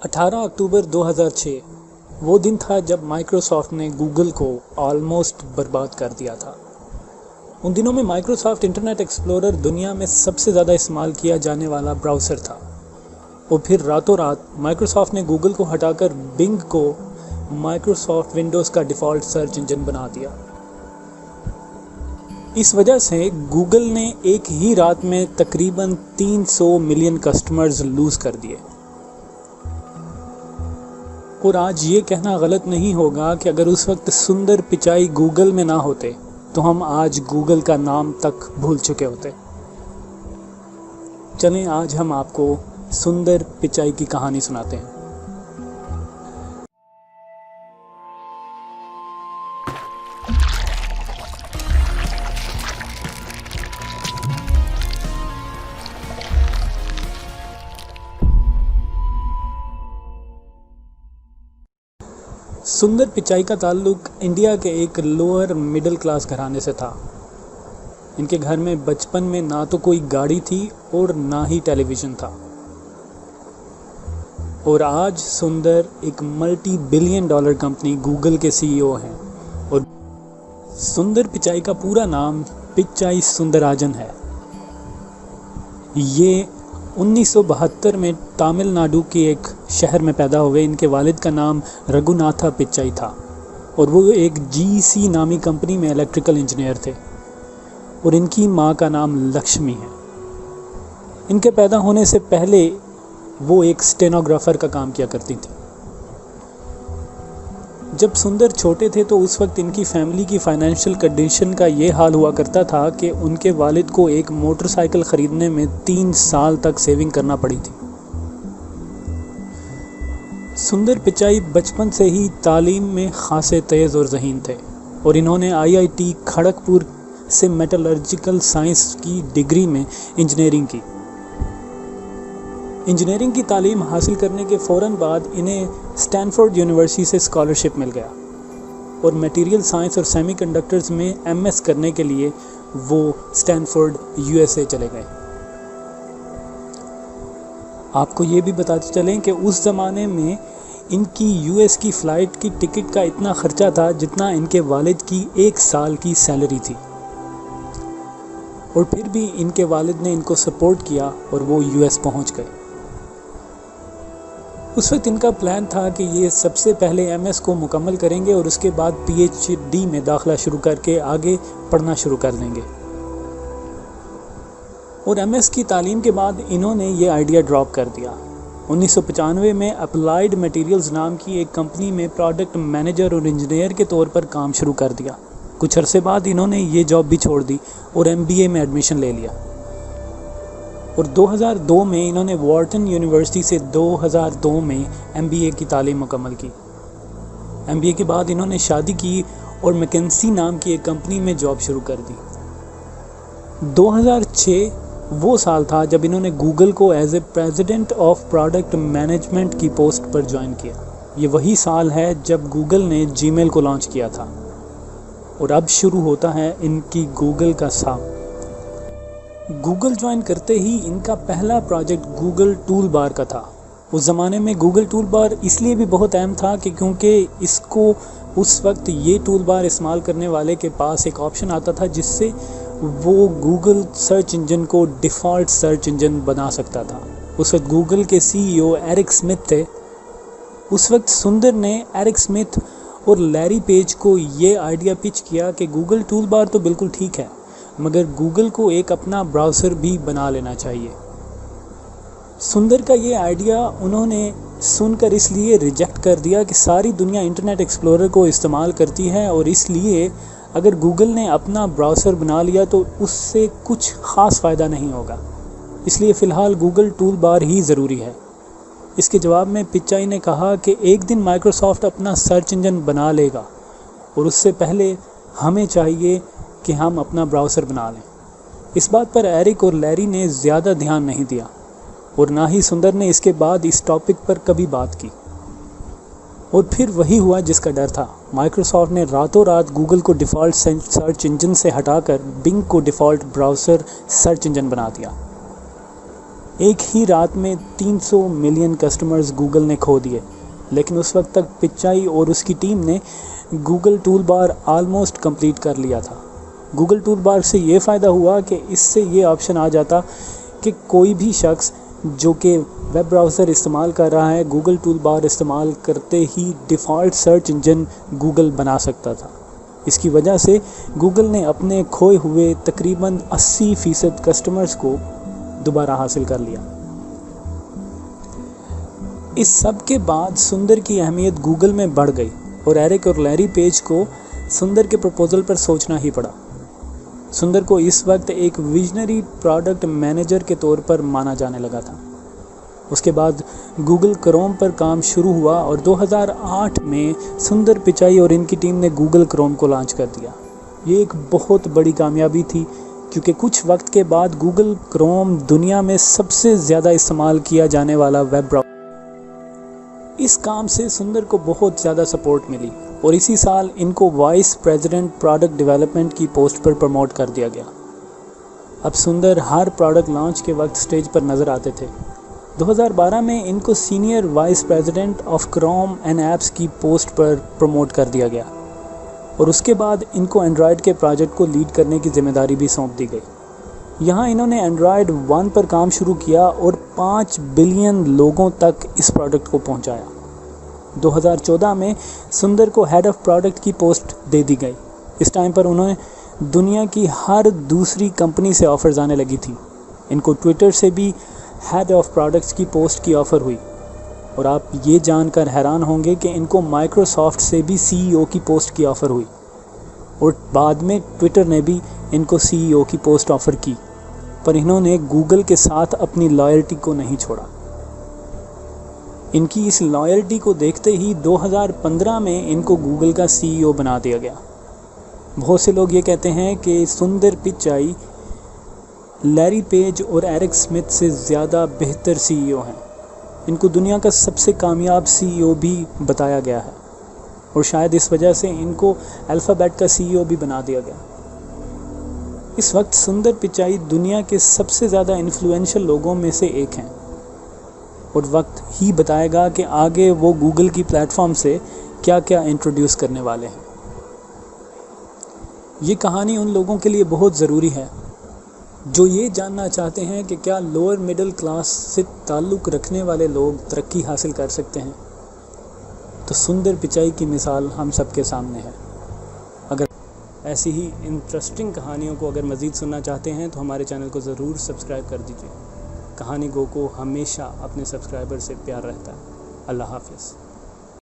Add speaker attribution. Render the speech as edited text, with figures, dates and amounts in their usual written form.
Speaker 1: 18 अक्टूबर 2006 वो दिन था जब माइक्रोसॉफ्ट ने गूगल को ऑलमोस्ट बर्बाद कर दिया था। उन दिनों में माइक्रोसॉफ्ट इंटरनेट एक्सप्लोरर दुनिया में सबसे ज़्यादा इस्तेमाल किया जाने वाला ब्राउज़र था और फिर रातों रात माइक्रोसॉफ्ट ने गूगल को हटाकर बिंग को माइक्रोसॉफ्ट विंडोज़ का डिफ़ॉल्ट सर्च इंजन बना दिया। इस वजह से गूगल ने एक ही रात में तकरीबन 300 मिलियन कस्टमर्स लूज़ कर दिए। और आज ये कहना गलत नहीं होगा कि अगर उस वक्त सुंदर पिचाई गूगल में ना होते तो हम आज गूगल का नाम तक भूल चुके होते। चलें आज हम आपको सुंदर पिचाई की कहानी सुनाते हैं। सुंदर पिचाई का ताल्लुक इंडिया के एक लोअर मिडिल क्लास घराने से था। इनके घर में बचपन में ना तो कोई गाड़ी थी और ना ही टेलीविज़न था। और आज सुंदर एक multi billion dollar company Google के सीईओ हैं। और सुंदर पिचाई का पूरा नाम पिचाई सुंदराजन है। ये 1972 में तमिलनाडु के एक शहर में पैदा हुए। इनके वालिद का नाम रघुनाथा पिचाई था और वो एक जीसी नामी कंपनी में इलेक्ट्रिकल इंजीनियर थे। और इनकी माँ का नाम लक्ष्मी है। इनके पैदा होने से पहले वो एक स्टेनोग्राफर का काम किया करती थी। जब सुंदर छोटे थे तो उस वक्त इनकी फैमिली की फाइनेंशियल कंडीशन का ये हाल हुआ करता था कि उनके वालिद को एक मोटरसाइकिल ख़रीदने में 3 साल तक सेविंग करना पड़ी थी। सुंदर पिचाई बचपन से ही तालीम में खासे तेज़ और ज़हीन थे और इन्होंने आईआईटी खड़गपुर से मेटलर्जिकल साइंस की डिग्री में इंजीनियरिंग की। इंजीनियरिंग की तालीम हासिल करने के फ़ौरन बाद इन्हें स्टैनफोर्ड यूनिवर्सिटी से स्कॉलरशिप मिल गया और मटेरियल साइंस और सेमीकंडक्टर्स में एमएस करने के लिए वो स्टैनफोर्ड यूएसए चले गए। आपको ये भी बताते चलें कि उस ज़माने में इनकी यूएस की फ़्लाइट की टिकट का इतना ख़र्चा था जितना इनके वालिद की 1 साल की सैलरी थी। और फिर भी इनके वालिद ने इनको सपोर्ट किया और वो यूएस पहुंच गए। उस वक्त इनका प्लान था कि ये सबसे पहले एमएस को मुकम्मल करेंगे और उसके बाद पीएचडी में दाखिला शुरू करके आगे पढ़ना शुरू कर देंगे। और एमएस की तालीम के बाद इन्होंने ये आइडिया ड्रॉप कर दिया। 1995 में अप्लाइड मटेरियल्स नाम की एक कंपनी में प्रोडक्ट मैनेजर और इंजीनियर के तौर पर काम शुरू कर दिया। कुछ अरसे बाद इन्होंने ये जॉब भी छोड़ दी और एमबीए में एडमिशन ले लिया। और 2002 में इन्होंने वॉर्टन यूनिवर्सिटी से 2002 में एमबीए की तालीम मुकम्मल की। एमबीए के बाद इन्होंने शादी की और मैकेंसी नाम की एक कंपनी में जॉब शुरू कर दी। 2006 वो साल था जब इन्होंने गूगल को as a president of product management की पोस्ट पर ज्वाइन किया। ये वही साल है जब गूगल ने जीमेल को लॉन्च किया था। और अब शुरू होता है इनकी गूगल का साथ। गूगल ज्वाइन करते ही इनका पहला प्रोजेक्ट गूगल टूल बार का था। उस ज़माने में गूगल टूल बार इसलिए भी बहुत अहम था कि क्योंकि इसको उस वक्त ये टूल बार इस्तेमाल करने वाले के पास एक ऑप्शन आता था जिससे वो गूगल सर्च इंजन को डिफ़ॉल्ट सर्च इंजन बना सकता था। उस वक्त गूगल के सीईओ एरिक स्मिथ थे। उस वक्त सुंदर ने एरिक स्मिथ और लैरी पेज को ये आइडिया पिच किया कि गूगल टूल बार तो बिल्कुल ठीक है मगर गूगल को एक अपना ब्राउज़र भी बना लेना चाहिए। सुंदर का ये आइडिया उन्होंने सुनकर इसलिए रिजेक्ट कर दिया कि सारी दुनिया इंटरनेट एक्सप्लोरर को इस्तेमाल करती है और इसलिए अगर गूगल ने अपना ब्राउज़र बना लिया तो उससे कुछ ख़ास फ़ायदा नहीं होगा। इसलिए फ़िलहाल गूगल टूल बार ही ज़रूरी है। इसके जवाब में पिचाई ने कहा कि एक दिन माइक्रोसॉफ्ट अपना सर्च इंजन बना लेगा और उससे पहले हमें चाहिए कि हम अपना ब्राउज़र बना लें। इस बात पर एरिक और लैरी ने ज़्यादा ध्यान नहीं दिया और ना ही सुंदर ने इसके बाद इस टॉपिक पर कभी बात की। और फिर वही हुआ जिसका डर था। माइक्रोसॉफ्ट ने रातों रात गूगल को डिफ़ॉल्ट सर्च इंजन से हटाकर बिंग को डिफ़ॉल्ट ब्राउज़र सर्च इंजन बना दिया। एक ही रात में 300 मिलियन कस्टमर्स गूगल ने खो दिए, लेकिन उस वक्त तक पिचाई और उसकी टीम ने Google tool bar almost complete कर लिया था। गूगल टूल बार से ये फ़ायदा हुआ कि इससे ये ऑप्शन आ जाता कि कोई भी शख्स जो कि वेब ब्राउज़र इस्तेमाल कर रहा है, गूगल टूल बार इस्तेमाल करते ही डिफ़ॉल्ट सर्च इंजन गूगल बना सकता था। इसकी वजह से गूगल ने अपने खोए हुए तकरीबन 80% कस्टमर्स को दोबारा हासिल कर लिया। इस सब के बाद सुंदर की अहमियत गूगल में बढ़ गई और एरिक और लैरी पेज को सुंदर के प्रपोज़ल पर सोचना ही पड़ा। सुंदर को इस वक्त एक विजनरी प्रोडक्ट मैनेजर के तौर पर माना जाने लगा था। उसके बाद गूगल क्रोम पर काम शुरू हुआ और 2008 में सुंदर पिचाई और इनकी टीम ने गूगल क्रोम को लॉन्च कर दिया। ये एक बहुत बड़ी कामयाबी थी, क्योंकि कुछ वक्त के बाद गूगल क्रोम दुनिया में सबसे ज़्यादा इस्तेमाल किया जाने वाला वेब ब्राउज़र। इस काम से सुंदर को बहुत ज़्यादा सपोर्ट मिली और इसी साल इनको वाइस प्रेसिडेंट प्रोडक्ट डेवलपमेंट की पोस्ट पर प्रमोट कर दिया गया। अब सुंदर हर प्रोडक्ट लॉन्च के वक्त स्टेज पर नज़र आते थे। 2012 में इनको senior vice president of Chrome and apps की पोस्ट पर प्रमोट कर दिया गया और उसके बाद इनको एंड्रॉयड के प्रोजेक्ट को लीड करने की जिम्मेदारी भी सौंप दी गई। यहाँ इन्होंने एंड्रॉयड 1 पर काम शुरू किया और 5 बिलियन लोगों तक इस प्रोडक्ट को पहुँचाया। 2014 में सुंदर को हेड ऑफ प्रोडक्ट की पोस्ट दे दी गई। इस टाइम पर उन्हें दुनिया की हर दूसरी कंपनी से ऑफ़र्स आने लगी थी। इनको ट्विटर से भी हेड ऑफ प्रोडक्ट्स की पोस्ट की ऑफ़र हुई और आप ये जानकर हैरान होंगे कि इनको माइक्रोसॉफ्ट से भी सीईओ की पोस्ट की ऑफ़र हुई और बाद में ट्विटर ने भी इनको सीईओ की पोस्ट ऑफ़र की, पर इन्होंने गूगल के साथ अपनी लॉयल्टी को नहीं छोड़ा। इनकी इस लॉयल्टी को देखते ही 2015 में इनको गूगल का सीईओ बना दिया गया। बहुत से लोग ये कहते हैं कि सुंदर पिचाई लैरी पेज और एरिक स्मिथ से ज़्यादा बेहतर सीईओ हैं। इनको दुनिया का सबसे कामयाब सीईओ भी बताया गया है और शायद इस वजह से इनको अल्फ़ाबेट का सीईओ भी बना दिया गया। इस वक्त सुंदर पिचाई दुनिया के सबसे ज़्यादा इन्फ्लुएंशियल लोगों में से एक हैं और वक्त ही बताएगा कि आगे वो गूगल की प्लेटफॉर्म से क्या क्या इंट्रोड्यूस करने वाले हैं। ये कहानी उन लोगों के लिए बहुत ज़रूरी है जो ये जानना चाहते हैं कि क्या लोअर मिडिल क्लास से ताल्लुक़ रखने वाले लोग तरक्की हासिल कर सकते हैं। तो सुंदर पिचाई की मिसाल हम सबके सामने है। अगर ऐसी ही इंटरेस्टिंग कहानियों को अगर मज़ीद सुनना चाहते हैं तो हमारे चैनल को ज़रूर सब्सक्राइब कर दीजिए। कहानी गो को हमेशा अपने सब्सक्राइबर से प्यार रहता है। अल्लाह हाफ़िज़।